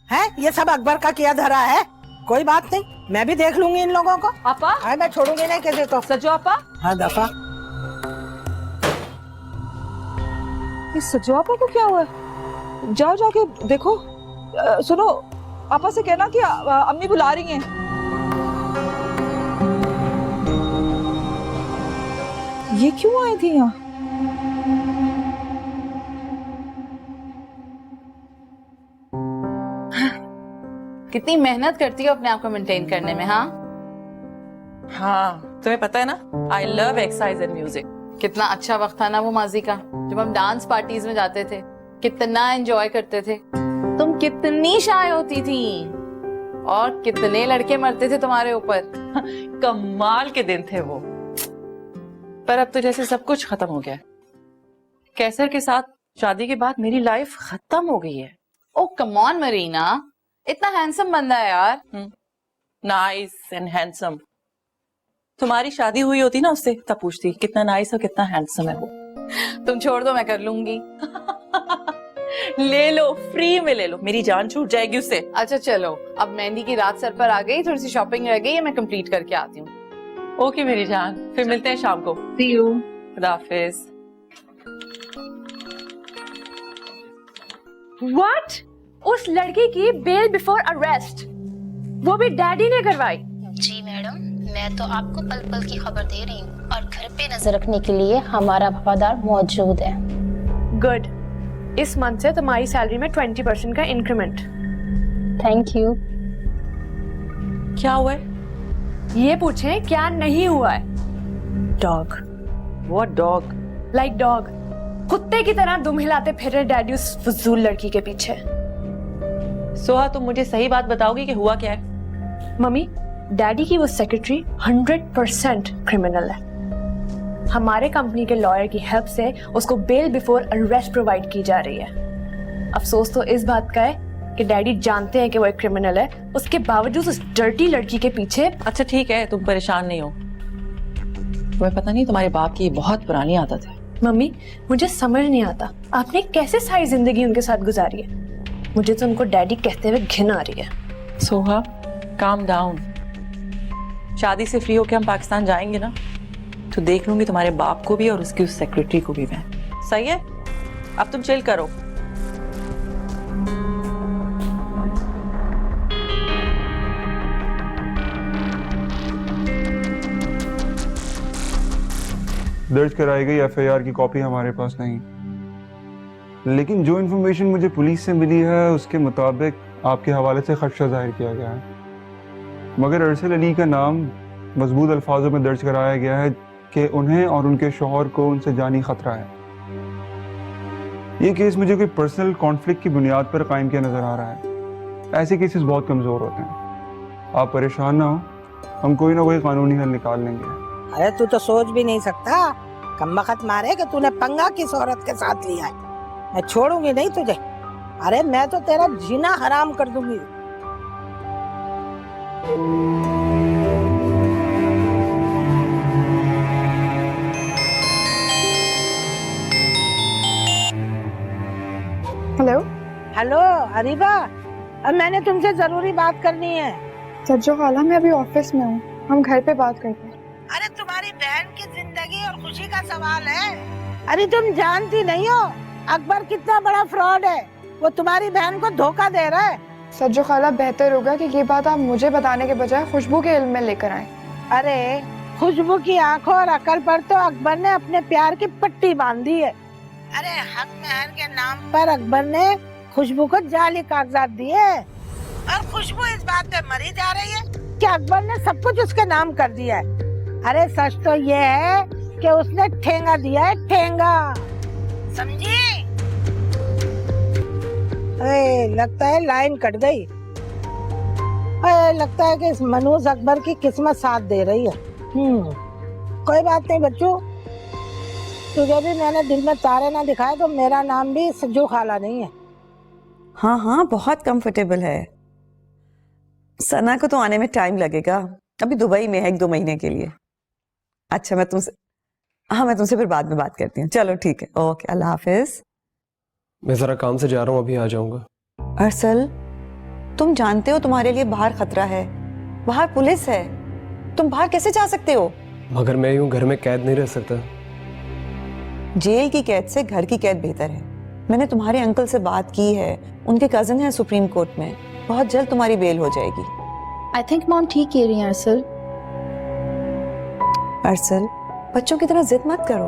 है ये सब अकबर का किया धरा है। कोई बात नहीं, मैं भी देख लूंगी इन लोगों को। आपा है मैं छोड़ूंगी नहीं किसी को। सजो आपा, हाँ दफा। ये सजो आपा को क्या हुआ है? जाओ जाके देखो। सुनो, आपा से कहना कि अम्मी बुला रही हैं। ये क्यों आई थी यहाँ? कितनी मेहनत करती हो अपने आप को मेंटेन करने में। हाँ तुम्हें पता है ना, I love exercise and music. कितना अच्छा वक्त था ना वो माजी का, जब हम डांस पार्टीज में जाते थे, कितना एंजॉय करते थे। तुम कितनी शाय होती थी और कितने लड़के मरते थे तुम्हारे ऊपर। कमाल के दिन थे वो। पर अब तो जैसे सब कुछ खत्म हो गया है। कैसर के साथ शादी के बाद मेरी लाइफ खत्म हो गई है। ओ कम ऑन मरीना, इतना हैंडसम बंदा है यार। Nice and handsome. तुम्हारी शादी हुई होती ना उससे, तब पूछती कितना नाइस और कितना हैंडसम है वो। तुम छोड़ दो, मैं कर लूंगी। ले लो, फ्री में ले लो, मेरी जान छूट जाएगी उससे। अच्छा चलो, अब मेहंदी की रात सर पर आ गई, थोड़ी सी शॉपिंग रह गई है, मैं कंप्लीट करके आती हूँ। ओके मेरी जान, फिर मिलते हैं शाम को। See you. खुदा हाफिज। What? उस लड़की की बेल बिफोर अरेस्ट, वो भी डैडी ने करवाई? जी मैडम, मैं तो आपको पल पल की खबर दे रही हूँ और घर पे नजर रखने के लिए हमारा वफादार मौजूद है। गुड, इस मंथ से तुम्हारी सैलरी में 20% का इंक्रीमेंट। Thank you. क्या हुआ है? ये पूछें क्या नहीं हुआ है? Dog. What dog? Like dog, कुत्ते की तरह दुम हिलाते फिर रहे डैडी उस फजूल लड़की के पीछे। सोहा, तुम मुझे सही बात बताओगी कि हुआ क्या है? मम्मी, डैडी की वो सेक्रेटरी 100% क्रिमिनल है। हमारे कंपनी के लॉयर की हेल्प से उसको बेल बिफोर अरेस्ट प्रोवाइड की जा रही है। अफसोस तो इस बात का है कि डैडी जानते हैं कि वो एक क्रिमिनल है, उसके बावजूद उस डर्टी लड़की के पीछे। अच्छा ठीक है, तुम परेशान नहीं हो। तुम्हें पता नहीं, तुम्हारे बाप की बहुत पुरानी आदत है। मम्मी, मुझे समझ नहीं आता आपने कैसे सारी जिंदगी उनके साथ गुजारी है। मुझे तो उनको डैडी कहते हुए घिन आ रही है। Soha, calm down. शादी से फ्री होके हम पाकिस्तान जाएंगे ना, तो देख लूंगी तुम्हारे बाप को भी और उसकी उस सेक्रेटरी को भी मैं। सही है, अब तुम चिल करो। दर्ज कराई गई एफआईआर की कॉपी हमारे पास नहीं, लेकिन जो इन्फॉर्मेशन मुझे पुलिस से मिली है उसके मुताबिक आपके हवाले से खदशा जाहिर किया गया है। मगर अरसल अली का नाम मजबूत अल्फाजों में दर्ज कराया गया है कि उन्हें और उनके शौहर को उनसे जानी खतरा है। ये केस मुझे कोई पर्सनल कॉन्फ्लिक्ट की बुनियाद पर कायम किया नजर आ रहा है। ऐसे केसेस बहुत कमजोर होते हैं। आप परेशान ना हो, हम कोई ना कोई कानूनी हल निकाल लेंगे। अरे तू तो सोच भी नहीं सकता कमबख्त मारे कि तूने पंगा किस औरत के साथ लिया है। मैं छोड़ूंगी नहीं तुझे। अरे मैं तो तेरा जीना हराम कर दूंगी। हेलो। हेलो अरीबा, अब मैंने तुमसे जरूरी बात करनी है। सज्जो खाला, मैं अभी ऑफिस में हूँ, हम घर पे बात करते हैं। अरे तुम्हारी बहन की जिंदगी और खुशी का सवाल है। अरे तुम जानती नहीं हो अकबर कितना बड़ा फ्रॉड है। वो तुम्हारी बहन को धोखा दे रहा है। सज्जो खाला, बेहतर होगा कि ये बात आप मुझे बताने के बजाय खुशबू के इल्म में लेकर आए। अरे खुशबू की आंखों और अकल पर तो अकबर ने अपने प्यार की पट्टी बांध दी है। अरे हक मेहर के नाम पर अकबर ने खुशबू को जाली कागजात दिए और खुशबू इस बात पे मरी जा रही है कि अकबर ने सब कुछ उसके नाम कर दिया है। अरे सच तो ये है कि उसने ठेंगा दिया है, ठेंगा, समझी? अरे लगता है लाइन कट गई। अरे लगता है कि इस मनूस अकबर की किस्मत साथ दे रही है। कोई बात नहीं बच्चों, तुझे भी मैंने दिल में तारे ना दिखाए तो मेरा नाम भी सज्जू खाला नहीं है। हाँ हाँ, बहुत कंफर्टेबल है। सना को तो आने में टाइम लगेगा, अभी दुबई में है 1-2 महीने के लिए। अच्छा मैं तुमसे हाँ, मैं तुमसे फिर बाद में बात करती हूँ। चलो ठीक है, ओके, अल्लाह हाफिज। मैं जरा काम से जा रहा हूँ, अभी आ जाऊंगा। अरसल, तुम जानते हो तुम्हारे लिए बाहर खतरा है, बाहर पुलिस है, तुम बाहर कैसे जा सकते हो? मगर मैं यूं घर में कैद नहीं रह सकता। जेल की कैद से घर की कैद बेहतर है। मैंने तुम्हारे अंकल से बात की है, उनके कजिन हैं सुप्रीम कोर्ट में, बहुत जल्द तुम्हारी बेल हो जाएगी। आई थिंक मॉम ठीक कह रही हैं अरसल। अरसल, बच्चों की तरह जिद मत करो।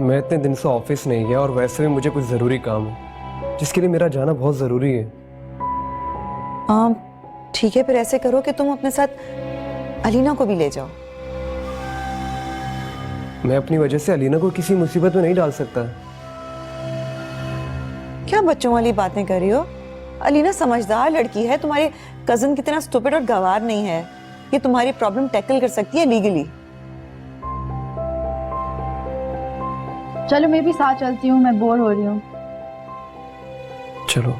मैं इतने दिन से ऑफिस नहीं गया और वैसे भी मुझे कुछ जरूरी काम है जिसके लिए मेरा जाना बहुत जरूरी है। ठीक है, फिर ऐसे करो कि तुम अपने साथ अलीना को भी ले जाओ। मैं अपनी वजह से अलीना को किसी मुसीबत में नहीं डाल सकता। क्या बच्चों वाली बातें कर रही हो? अलीना समझदार लड़की है, तुम्हारे कजिन की तरह स्टूपिड और गंवार नहीं है। ये तुम्हारी प्रॉब्लम टैकल कर सकती है लीगली। चलो मैं भी साथ चलती हूँ, मैं बोर हो रही हूँ। चलो।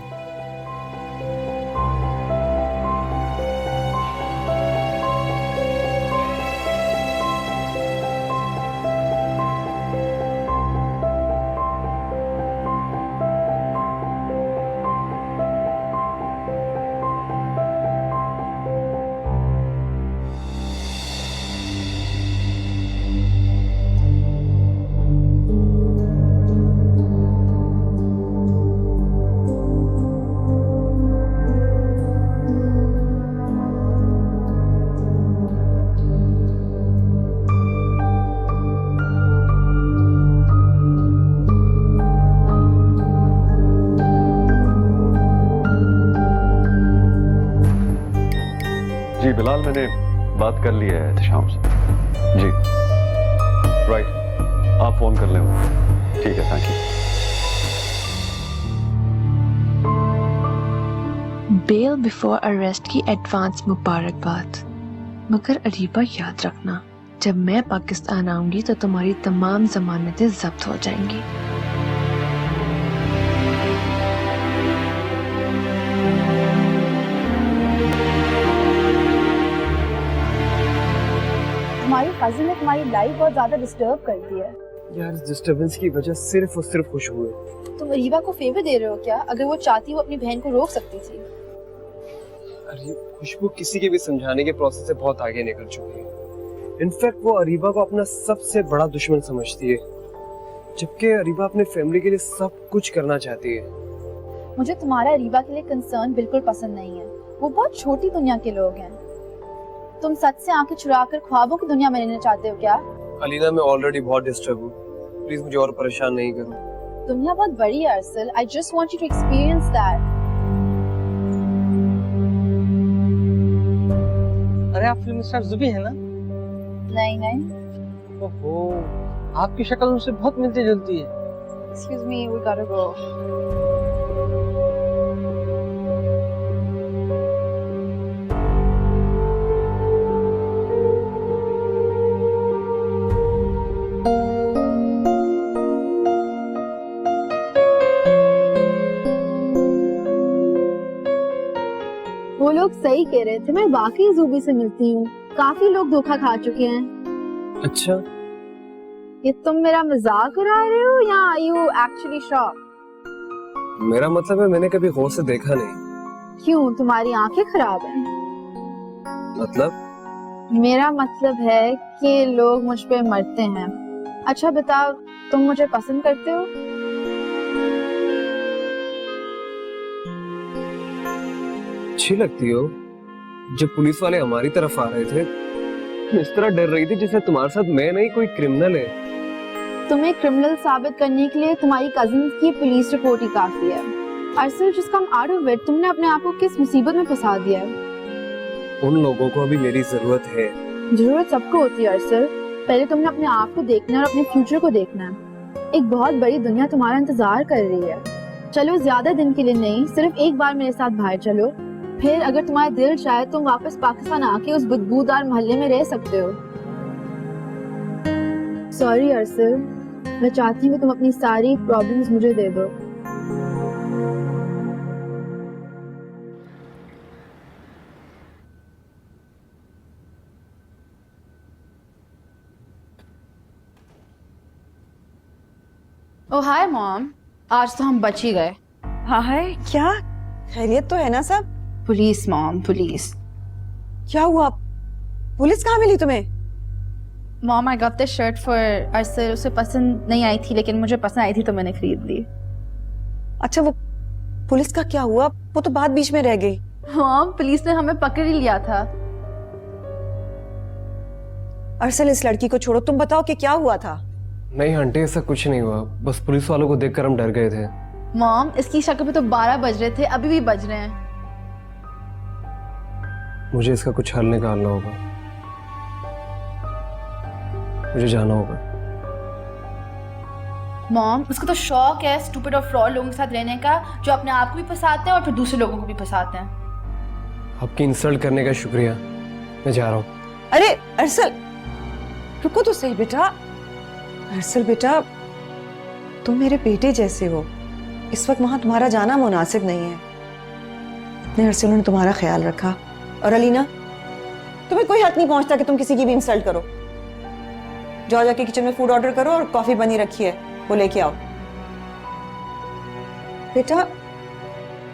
जी बिलाल, मैंने बात कर ली है एहतशाम से। जी राइट, आप फोन कर लें। ठीक है, thank you. Bail before arrest की एडवांस मुबारकबाद। मगर अरीबा याद रखना, जब मैं पाकिस्तान आऊंगी तो तुम्हारी तमाम जमानतें जब्त हो जाएंगी। तुम्हारी कजिन ने तुम्हारी लाइफ बहुत ज्यादा डिस्टर्ब कर दी है। यार, इस डिस्टर्बेंस की वजह सिर्फ और सिर्फ खुशबू है। तुम अरीबा को फेवर दे रहे हो क्या? अगर वो चाहती वो अपनी बहन को रोक सकती थी। अरे खुशबू किसी के भी समझाने के प्रोसेस से बहुत आगे निकल चुकी है। इनफैक्ट वो अरीबा को अपना सबसे बड़ा दुश्मन समझती है, जबकि अरीबा अपने फैमिली के लिए सब कुछ करना चाहती है। मुझे तुम्हारा अरीबा के लिए कंसर्न बिल्कुल पसंद नहीं है। वो बहुत छोटी दुनिया के लोग हैं। तुम सच से आंखें चुराकर ख्वाबों की दुनिया में रहना चाहते हो क्या? अलीना, मैं ऑलरेडी बहुत डिस्टर्ब हूँ, प्लीज मुझे और परेशान नहीं करो। दुनिया बहुत बड़ी है Arsal. I just want you to experience that. अरे आप फिल्म स्टार जुबी है ना? नहीं नहीं। ओहो, आपकी शक्ल उनसे बहुत मिलती जुलती है। एक्सक्यूज मी, वी गॉटा गो। वो लोग सही कह रहे थे, मैं वाकई जूबी से मिलती हूँ। काफी लोग धोखा खा चुके हैं। अच्छा, ये तुम मेरा मजाक उड़ा रहे हो या आर यू एक्चुअली शॉक? मेरा मतलब है मैंने कभी गौर से देखा नहीं। क्यों, तुम्हारी आंखें खराब हैं? मतलब? मेरा मतलब है कि लोग मुझ पे मरते हैं। अच्छा बताओ, तुम मुझे पसंद करते हो? अच्छी लगती हो। जब पुलिस वाले हमारी तरफ आ रहे थे, तुम इस तरह डर रही थी जैसे तुम्हारे साथ मैं नहीं कोई क्रिमिनल है। तुम्हें क्रिमिनल साबित करने के लिए तुम्हारी कजिन की पुलिस रिपोर्ट ही काफी है। अरसल, जिस कम आउट ऑफ इट, तुमने अपने आप को किस मुसीबत में फंसा दिया है? उन लोगों को अभी मेरी जरूरत है। जरूरत सबको होती है अरसल। पहले तुमने अपने आप को देखना है और अपने फ्यूचर को देखना है। एक बहुत बड़ी दुनिया तुम्हारा इंतजार कर रही है। चलो, ज्यादा दिन के लिए नहीं, सिर्फ एक बार मेरे साथ बाहर चलो। फिर अगर तुम्हारा दिल चाहे तुम वापस पाकिस्तान आके उस बदबूदार मोहल्ले में रह सकते हो। सॉरी अरसल, मैं चाहती हूँ तुम अपनी सारी प्रॉब्लम्स मुझे दे दो। ओह हाय मॉम, आज तो हम बच ही गए। हाँ है क्या? खैरियत तो है ना सब? Police mom, police. क्या हुआ? पुलिस कहाँ मिली तुम्हें? Mom I got this shirt for Arsal. उसे पसंद नहीं आई थी लेकिन मुझे पसंद आई थी तो मैंने खरीद ली। अच्छा वो पुलिस का क्या हुआ? वो तो बात बीच में रह गई। मॉम पुलिस ने हमें पकड़ ही लिया था। अरसल इस लड़की को छोड़ो, तुम बताओ कि क्या हुआ था? नहीं आंटी, ऐसा कुछ नहीं हुआ, बस पुलिस वालों को देखकर हम डर गए थे। मॉम इसकी शक्ल पे तो 12 बज रहे थे, अभी भी बज रहे हैं। मुझे इसका कुछ हल निकालना होगा, मुझे जाना होगा। मॉम उसको तो शौक है स्टूपिड और फ्रॉड लोगों के साथ रहने का, जो अपने आप को भी फंसाते हैं और फिर दूसरे लोगों को भी फंसाते हैं। आपकी इंसल्ट करने का शुक्रिया, मैं जा रहा हूँ। अरे अरसल रुको तो सही बेटा। अरसल बेटा तुम मेरे बेटे जैसे हो, इस वक्त वहां तुम्हारा जाना मुनासिब नहीं है। इतने अरसे उन्होंने तुम्हारा ख्याल रखा। और अलीना तुम्हें कोई हक नहीं पहुंचता कि तुम किसी की भी इंसल्ट करो। जाओ जाके किचन में फूड ऑर्डर करो और कॉफी बनी रखी है वो लेके आओ। बेटा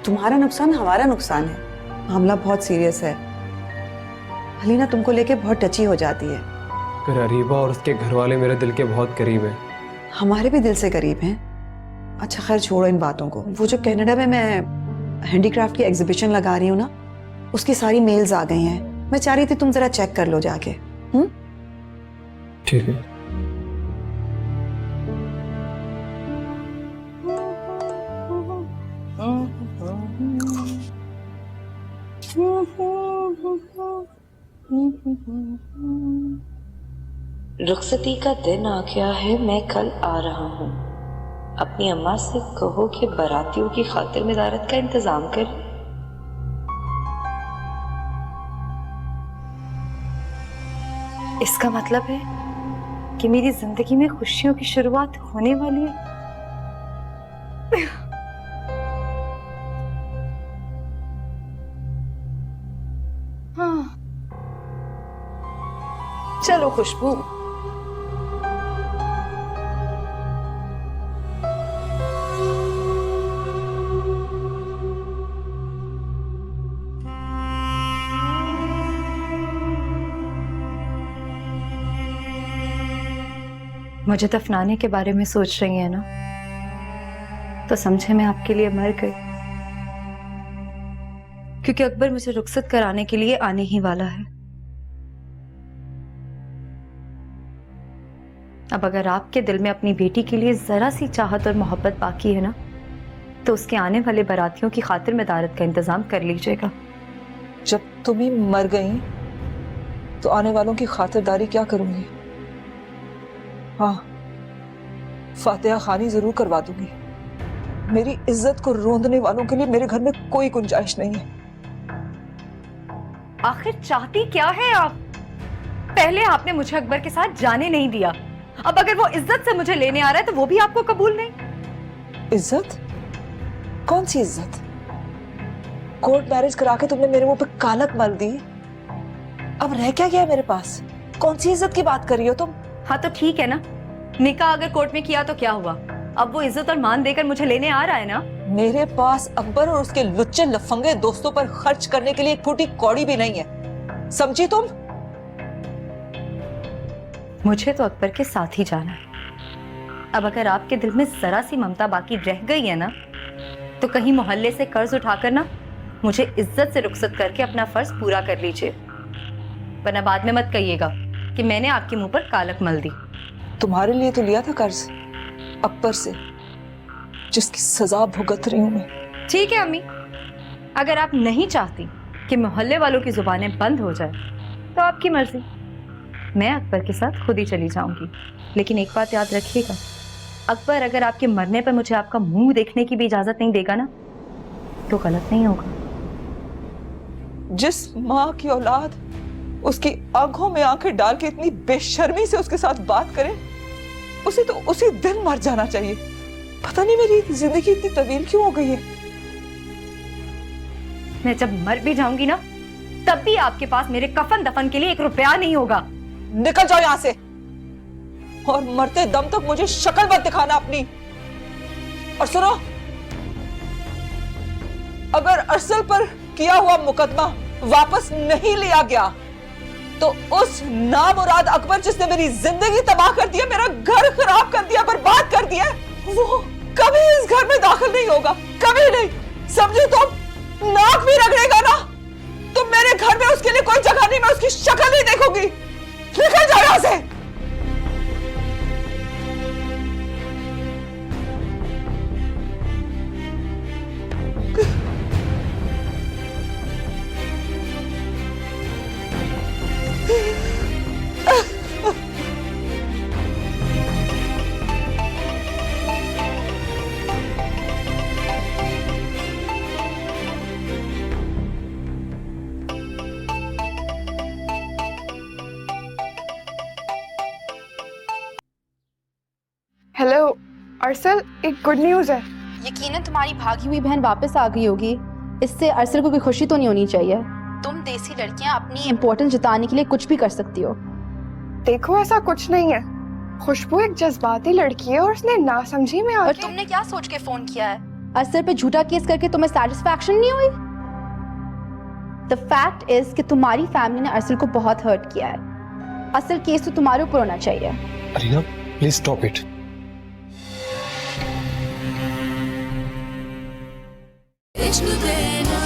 तुम्हारा नुकसान हमारा नुकसान है, मामला बहुत सीरियस है। अलीना तुमको लेके बहुत टची हो जाती है। पर अरीबा और उसके घर वाले मेरे दिल के बहुत करीब हैं। हमारे भी दिल से करीब हैं। अच्छा खैर छोड़ो इन बातों को। वो जो कनाडा में मैं हैंडीक्राफ्ट की एग्जीबिशन लगा रही हूँ ना, उसकी सारी मेल्स आ गई हैं। मैं चाह रही थी तुम जरा चेक कर लो जाके। ठीक है। रुखसती का दिन आ गया है, मैं कल आ रहा हूँ। अपनी अम्मा से कहो कि बारातियों की खातिर मदारत का इंतजाम कर। इसका मतलब है कि मेरी जिंदगी में खुशियों की शुरुआत होने वाली है। हाँ। चलो खुशबू, मुझे दफनाने के बारे में सोच रही है ना, तो समझे मैं आपके लिए मर गई, क्योंकि अकबर मुझे रुखसत कराने के लिए आने ही वाला है। अब अगर आपके दिल में अपनी बेटी के लिए जरा सी चाहत और मोहब्बत बाकी है ना, तो उसके आने वाले बारातियों की खातिर मदारत का इंतजाम कर लीजिएगा। जब तुम ही मर गई तो आने वालों की खातिरदारी क्या करूंगी? हाँ, फातिहा खानी जरूर करवा दूंगी। मेरी इज्जत को रोंदने वालों के लिए मेरे घर में कोई गुंजाइश नहीं है। आखिर चाहती क्या है आप? पहले आपने मुझे अकबर के साथ जाने नहीं दिया, अब अगर वो इज्जत से मुझे लेने आ रहा है तो वो भी आपको कबूल नहीं? इज्जत? कौन सी इज्जत? कोर्ट मैरिज करा के तुमने मेरे मुंह पे कालक मल दी, अब रह क्या गया मेरे पास? कौन सी इज्जत की बात कर रही हो तुम? हाँ तो ठीक है ना, निकाह अगर कोर्ट में किया तो क्या हुआ? अब वो इज्जत और मान देकर मुझे लेने आ रहा है ना। मेरे पास अकबर और उसके लुच्चे लफंगे दोस्तों पर खर्च करने के लिए एक फूटी कौड़ी भी नहीं है, समझी तुम? मुझे तो अकबर के साथ ही जाना है। अब अगर आपके दिल में जरा सी ममता बाकी रह गई है ना, तो कहीं मोहल्ले से कर्ज उठाकर ना मुझे इज्जत से रुखसत करके अपना फर्ज पूरा कर लीजिए, वरना बाद में मत कहिएगा कि मैंने आपके मुंह पर कालक मल दी। तुम्हारे लिए तो लिया था कर्ज अकबर से, जिसकी सजा भुगत रही हूं मैं। ठीक है अम्मी, अगर आप नहीं चाहती कि मोहल्ले वालों की जुबानें बंद हो जाए तो आपकी मर्जी, मैं अकबर के साथ खुद ही चली जाऊंगी। लेकिन एक बात याद रखिएगा, अकबर अगर आपके मरने पर मुझे आपका मुंह देखने की भी इजाजत नहीं देगा ना, तो गलत नहीं होगा। जिस माँ की औलाद उसकी आंखों में आंखें डाल के इतनी बेशर्मी से उसके साथ बात करे, उसे तो उसी दिन मर जाना चाहिए। पता नहीं मेरी जिंदगी इतनी तवील क्यों हो गई है। मैं जब मर भी जाऊंगी ना, तब भी आपके पास मेरे कफन दफन के लिए 1 रुपया नहीं होगा। निकल जाओ यहाँ से, और मरते दम तक मुझे शक्ल मत दिखाना अपनी। और सुनो, अगर अरसल पर किया हुआ मुकदमा वापस नहीं लिया गया तो उस नामुराद अकबर जिसने मेरी जिंदगी तबाह कर दिया, मेरा घर खराब कर दिया, बर्बाद कर दिया, वो कभी इस घर में दाखिल नहीं होगा, कभी नहीं। समझे? तुम नाक भी रगड़ेगा ना तो मेरे घर में उसके लिए कोई जगह नहीं, मैं उसकी शक्ल नहीं देखूंगी। निकल जाओ यहां से। हेलो अरसल, एक गुड न्यूज़ है। यकीनन तुम्हारी भागी हुई बहन वापस आ गई होगी। इससे अरसल को कोई खुशी तो नहीं होनी चाहिए। तुम देसी लड़कियां अपनी इम्पोर्टेंस जताने के लिए कुछ भी कर सकती हो। देखो ऐसा कुछ नहीं है, खुशबू एक जज्बाती लड़की है और उसने नासमझी में और तुमने क्या सोच के फोन किया है? अरसल पे झूठा केस करके तुम्हें सेटिस्फैक्शन नहीं हुई? द फैक्ट इज कि तुम्हारी फैमिली ने अरसल को बहुत हर्ट किया है। असल केस तो तुम्हारे ऊपर होना चाहिए। Arina please stop it. इश्क देना